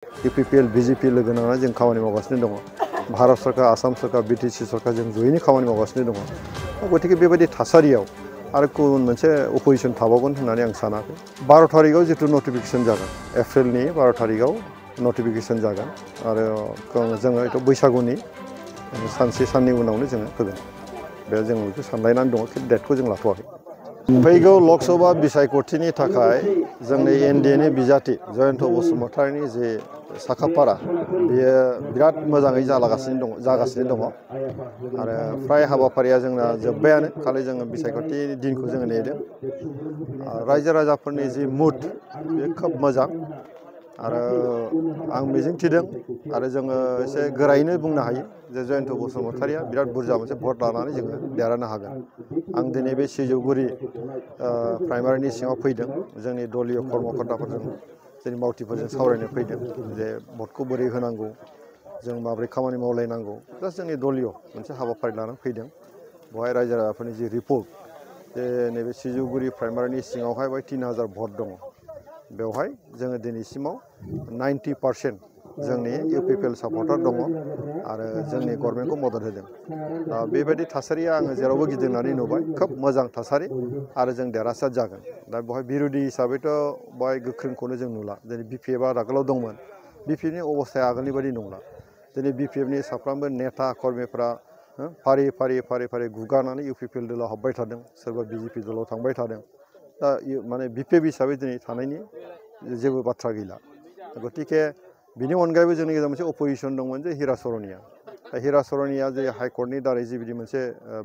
UPPL, BJP लोगो नांना जों खामानि मावगासिनो दङ। भारत सरकार, आसाम सरकार, BTC सरकार जों जयैनो खामानि मावगासिनो दङ। गतिके बेबायदि थासारियाव आरो गुबुन मोनसे अपोजिशन थाबावगोन होननानै आं सानाखै। 12 तारिखआव जितु नटिफिकेशन जागोन, एप्रिलनि 12 तारिखआव नटिफिकेशन जागोन आरो जोङो हयथ' बैसागुनि सानसे साननि उनावनो जोङो होगोन। बे जों बेखौ सानलायनानै दङ, खिन्थु डेटखौ जों लाथ'वाखै। फैगौ लकसभा बिसायख'थिनि थाखाय जोंनि एनडिएनि बिजाथि जयन्त बसुमतारीनि जे साखाफारा बेयो बिराद मोजाङै जागासिनो दङ आरो फ्राय हाबाफारिया जोंना जोब्बायानो, खालि जोङो बिसायख'थि दिनखौ जोङो नेदों। रायजो राजाफोरनि जि मुड बे खोब मोजां आरो आं मिजिंथिदों आरो जोङो एसे गोरायैनो बुंनो हायो जे जयन्त बसुमतारीया बिराद बुरजा मोनसे भट लानानै जोङो देरहानो हागोन। आं दिनै बे सिजौगुरि प्राइमारिनि सिङाव फैदों, जोंनि दलीय कर्मकर्ताफोरजों जोंनि मावथिफोरजों सावरायनो फैदों जे भटखौ बोरै होनांगौ, जों माबोरै खामानि मावलायनांगौ, जास्ट जोंनि दलीय मोनसे हाबाफारि लानानै फैदों। बेवहाय रायजो राजाफोरनि जि रिपर्ट जे नैबे सिजौगुरि प्राइमारिनि सिङावहाय 3000 भट दङ, बेवहाय जोङो दिनैसिमाव 90% जोंनि UPPL सापर्टार दङ आरो जोंनि गभर्नमेन्टखौ मदद होदों। बेबायदि थासारिया आङो जेरावबो गिदिंनानै नुबाय, खोब मोजां थासारि आरो जों देरहासार जागोन। दा बेवहाय बिरोधि हिसाबैथ' बेवहाय गोख्रोंखौनो जों नुला। दिनै BPF आगोलाव दंमोन, BPFनि अबस्थाया आगोलनि बायदि नंला। दिनै BPFनि साफ्रोमबो नेता कर्मीफ्रा फारि फारि गुगानानै UPPL दलाव हाबबाय थादों, सोरबा BJP दलाव थांबाय थादों। दा माने BPF हिसाबै दिनै थानायनि जेबो बाथ्रा गैला। गतिके बिनि अनगायैबो जोंनि गेजेराव मोनसे अपोजिशन दंमोन जे हिरा सरनिया। दा हिरा सरनिया जे हाइकर्टनि दारै जिबायदि मोनसे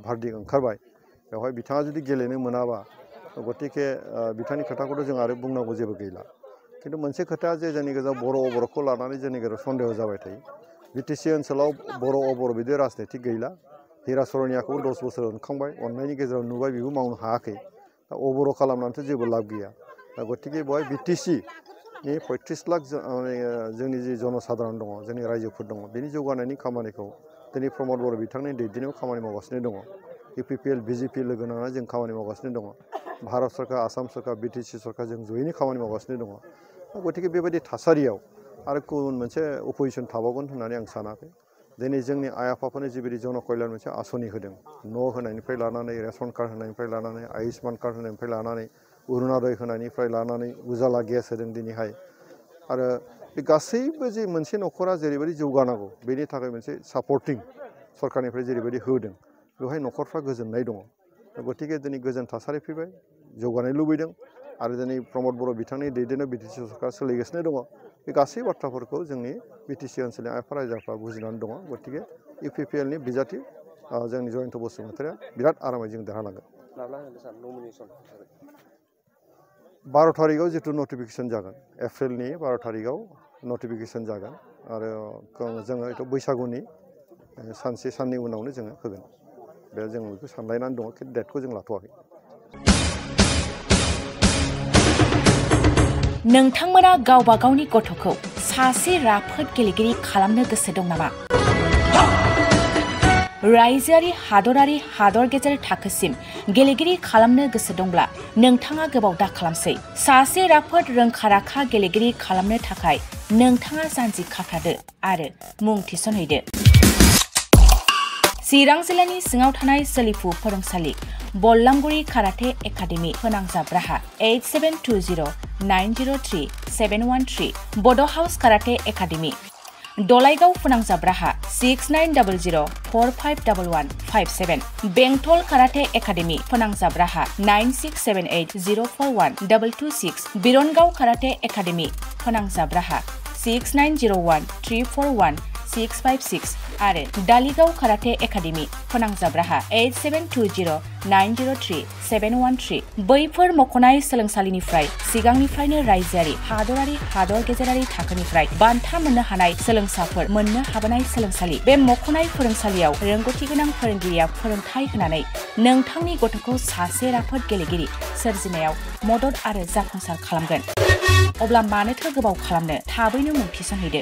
भार्डिक्ट ओंखारबाय, बेवहाय बिथाङा जुदि गेलेनो मोनाबा, गतिके बिथांनि खोथाखौथ' जों आरो बुंनांगौ जेबो गैला। खिन्थु मोनसे खोथा जे जोंनि गेजेराव बर' अबर'खौ लानानै जोंनि गेजेराव सन्देह जाबाय थायो। BTC ओनसोलाव बर' अबर' बिदि राजनितिक गैला। हिरा सरनियाखौ 10 बोसोर अनखांबाय, अननायनि गेजेराव नुबाय बेबो मावनो हायाखै। दा अबर' खालामनानैथ' जेबो लाब गैया। दा गतिके बेवहाय BTCनि 35 लाख जोंनि जि जनसाधारन दङ, जोंनि रायजोफोर दङ, बेनि जौगानायनि खामानिखौ दिनै प्रमद बर' बिथांनि दैदेननायाव खामानि मावगासिनो दङ। UPPL, BJP लोगो नांना जों खामानि मावगासिनो दङ। भारत सरकार, आसाम सरकार, BTC सरकार जों जयैनो खामानि मावगासिनो दङ। गतिके बेबायदि थासारियाव आरो गुबुन मोनसे अपोजिशन थाबावगोन होननानै आं सानाखै। दिनै जोंनि आइ आफाफोरनो जिबायदि जन कल्याण मोनसे आसनि होदों, न' होनायनिफ्राय लानानै, रेशन कार्ड होनायनिफ्राय लानानै, आयुष्मान कार्ड होनायनिफ्राय लानानै, अरुनदय होनायनिफ्राय लानानै, उजाला गेस होदों दिनैहाय। आरो बे गासैबो जे मोनसे न'खरा जेरैबायदि जौगानांगौ, बेनि थाखाय मोनसे सापर्टिं सरकारनिफ्राय जेरैबायदि होदों, बेवहाय न'खरफ्रा गोजोननाय दङ। गतिके दिनै गोजोन थासारि फैबाय, जौगानाय लुबैदों आरो दिनै प्रमद बर' बिथांनि दैदेननायाव BTC सरकार सोलिगासिनो दङ। बे गासै बाथ्राफोरखौ जोंनि BTC ओनसोलनि आइ आफा रायजोफ्रा बुजिनानै दङ। गतिके UPPLनि बिजाथि जोंनि जयन्त बसुमतारीया बिराद आरामै जों देरहालांगोन। 12 तारिखआव जितु नटिफिकेशन जागोन, एप्रिलनि 12 तारिखआव नटिफिकेशन जागोन आरो जोङो हयथ' बैसागुनि सानसे साननि उनावनो जोङो होगोन। बे जों बेखौ सानलायनानै दङ, खिन्थु डेटखौ जों लाथ'वाखै। नोंथांमोना गावबा गावनि गथ'खौ सासे राफोद गेलेगिरि खालामनो गोसो दं नामा? रायजोआरि, हादरारि, हादर गेजेर थाखोसिम गेलेगिरि खालामनो गोसो दंब्ला नोंथाङा गोबाव दा खालामसै। सासे राफोद रोंखा-राखा गेलेगिरि खालामनो थाखाय नोंथाङा जानजि खाफ्रादो आरो मुं थिसनहैदो। चिरां जिल्लानि सिङाव थानाय सोलिफु फोरोंसालि बल्लामगुरि काराटे एकाडेमि फोनांजाब राहा 8720903713 बड' हाउस काराटे एकाडेमि दलाइगाव फोनांजाब राहा 6900451157 बेंटल काराटे एकाडेमि फोनांजाब राहा 9678041226 बिरनगाव काराटे एकाडेमि फोनांजाब राहा 6901341656 आरो दालिगाव काराटे एकाडेमि फोनांजाब राहा 8720903713 बैफोर मख'नाय सोलोंसालिनिफ्राय सिगांनिफ्रायनो रायजोआरि, हादरारि, हादर गेजेरारि थाखोनिफ्राय बान्था मोननो हानाय सोलोंसाफोर मोननो हाबोनाय सोलोंसालि। बे मख'नाय फोरोंसालियाव रोंगौथि गोनां फोरोंगिरिया फोरोंथाय होनानै नोंथांनि गथ'खौ सासे राफोद गेलेगिरि सोरजिनायाव मदद आरो जाफुंसार खालामगोन। अब्ला मानोथो गोबाव खालामनो, थाबैनो मुं थिसनहैदो।